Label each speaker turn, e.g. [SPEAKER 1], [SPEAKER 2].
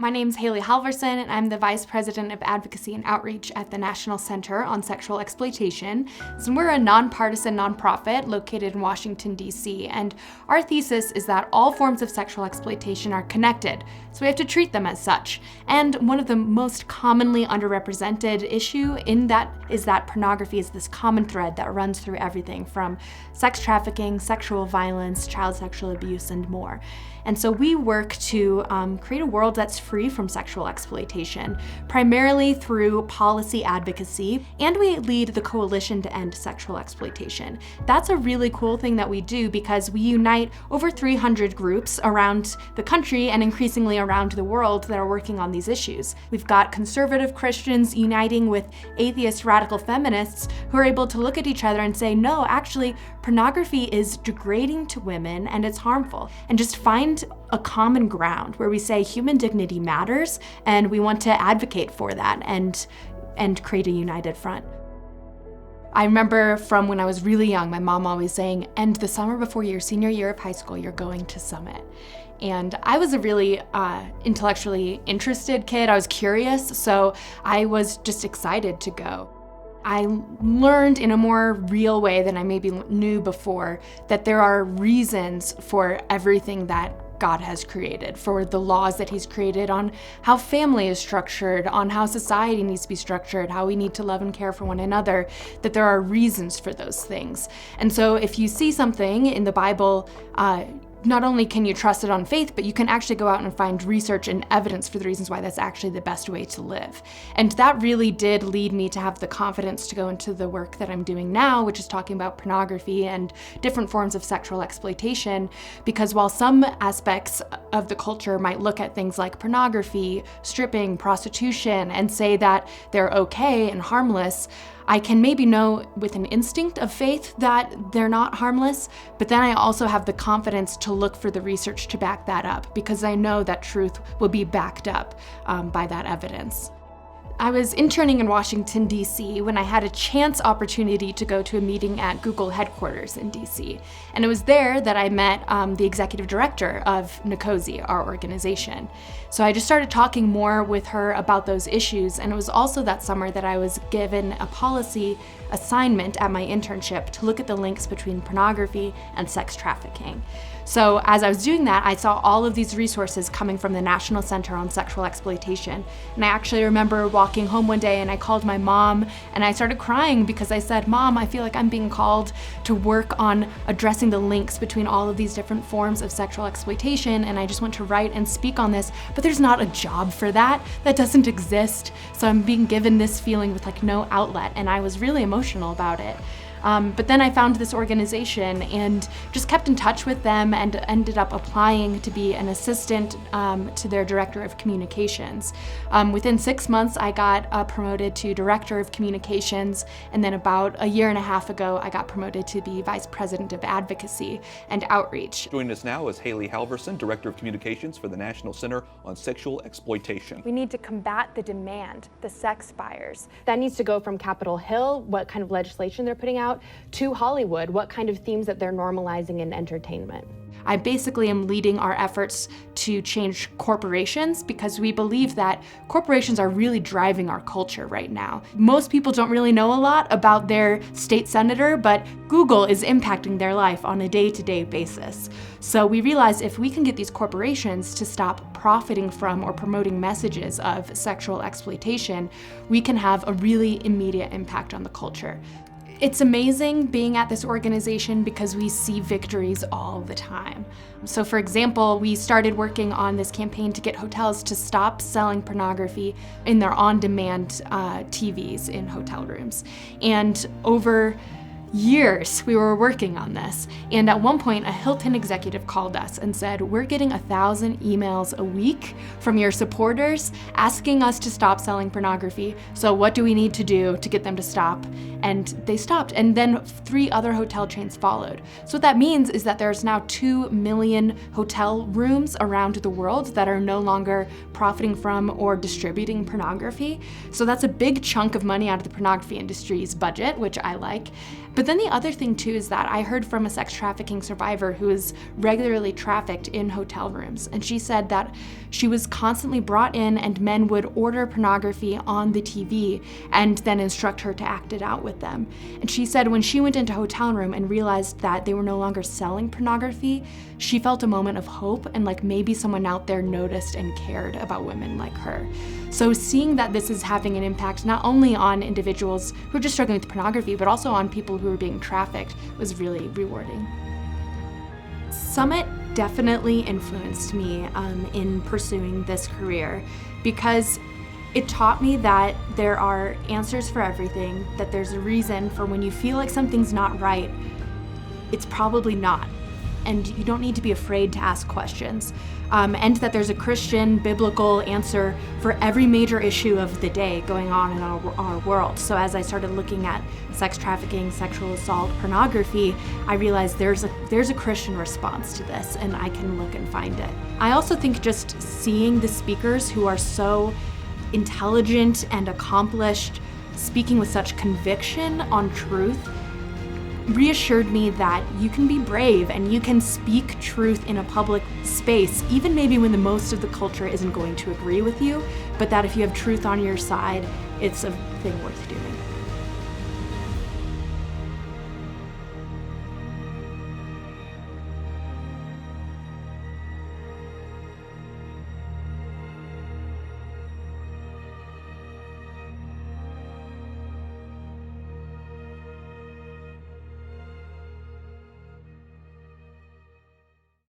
[SPEAKER 1] My name's Haley Halverson, and I'm the Vice President of Advocacy and Outreach at the National Center on Sexual Exploitation. So we're a nonpartisan nonprofit located in Washington, D.C., and our thesis is that all forms of sexual exploitation are connected, so we have to treat them as such. And one of the most commonly underrepresented issue in that is that pornography is this common thread that runs through everything from sex trafficking, sexual violence, child sexual abuse, and more. And so we work to create a world that's free from sexual exploitation, primarily through policy advocacy, and we lead the Coalition to End Sexual Exploitation. That's a really cool thing that we do because we unite over 300 groups around the country and increasingly around the world that are working on these issues. We've got conservative Christians uniting with atheist radical feminists who are able to look at each other and say, no, actually, pornography is degrading to women and it's harmful, and just find a common ground where we say human dignity matters and we want to advocate for that and create a united front. I remember from when I was really young, my mom always saying, and the summer before your senior year of high school, you're going to Summit. And I was a really intellectually interested kid. I was curious, so I was just excited to go. I learned in a more real way than I maybe knew before that there are reasons for everything that God has created, for the laws that He's created on how family is structured, on how society needs to be structured, how we need to love and care for one another, that there are reasons for those things. And so if you see something in the Bible, not only can you trust it on faith, but you can actually go out and find research and evidence for the reasons why that's actually the best way to live. And that really did lead me to have the confidence to go into the work that I'm doing now, which is talking about pornography and different forms of sexual exploitation, because while some aspects of the culture might look at things like pornography, stripping, prostitution, and say that they're okay and harmless, I can maybe know with an instinct of faith that they're not harmless, but then I also have the confidence to look for the research to back that up because I know that truth will be backed up by that evidence. I was interning in Washington, D.C. when I had a chance opportunity to go to a meeting at Google headquarters in D.C. And it was there that I met the executive director of NCOSE, our organization. So I just started talking more with her about those issues, and it was also that summer that I was given a policy assignment at my internship to look at the links between pornography and sex trafficking. So as I was doing that, I saw all of these resources coming from the National Center on Sexual Exploitation. And I actually remember walking home one day and I called my mom and I started crying because I said, Mom, I feel like I'm being called to work on addressing the links between all of these different forms of sexual exploitation, and I just want to write and speak on this, but there's not a job for that. That doesn't exist. So I'm being given this feeling with like no outlet, and I was really emotional about it. But then I found this organization and just kept in touch with them and ended up applying to be an assistant to their director of communications. Within 6 months, I got promoted to director of communications, and then about a year and a half ago, I got promoted to be vice president of advocacy and outreach.
[SPEAKER 2] Joining us now is Haley Halverson, director of communications for the National Center on Sexual Exploitation.
[SPEAKER 1] We need to combat the demand, the sex buyers. That needs to go from Capitol Hill, what kind of legislation they're putting out, to Hollywood, what kind of themes that they're normalizing in entertainment. I basically am leading our efforts to change corporations because we believe that corporations are really driving our culture right now. Most people don't really know a lot about their state senator, but Google is impacting their life on a day-to-day basis. So we realized if we can get these corporations to stop profiting from or promoting messages of sexual exploitation, we can have a really immediate impact on the culture. It's amazing being at this organization because we see victories all the time. So for example, we started working on this campaign to get hotels to stop selling pornography in their on-demand TVs in hotel rooms. And over years we were working on this, and at one point a Hilton executive called us and said, we're getting 1,000 emails a week from your supporters asking us to stop selling pornography, so what do we need to do to get them to stop? And they stopped, and then 3 other hotel chains followed. So what that means is that there's now 2 million hotel rooms around the world that are no longer profiting from or distributing pornography. So that's a big chunk of money out of the pornography industry's budget, which I like. But then the other thing too is that I heard from a sex trafficking survivor who is regularly trafficked in hotel rooms. And she said that she was constantly brought in and men would order pornography on the TV and then instruct her to act it out with them. And she said when she went into a hotel room and realized that they were no longer selling pornography, she felt a moment of hope and like maybe someone out there noticed and cared about women like her. So seeing that this is having an impact not only on individuals who are just struggling with pornography, but also on people who are being trafficked was really rewarding. Summit definitely influenced me in pursuing this career because it taught me that there are answers for everything, that there's a reason for when you feel like something's not right, it's probably not. And you don't need to be afraid to ask questions. And that there's a Christian, biblical answer for every major issue of the day going on in our world. So as I started looking at sex trafficking, sexual assault, pornography, I realized there's a Christian response to this, and I can look and find it. I also think just seeing the speakers who are so intelligent and accomplished, speaking with such conviction on truth, reassured me that you can be brave and you can speak truth in a public space, even maybe when the most of the culture isn't going to agree with you, but that if you have truth on your side, it's a thing worth doing.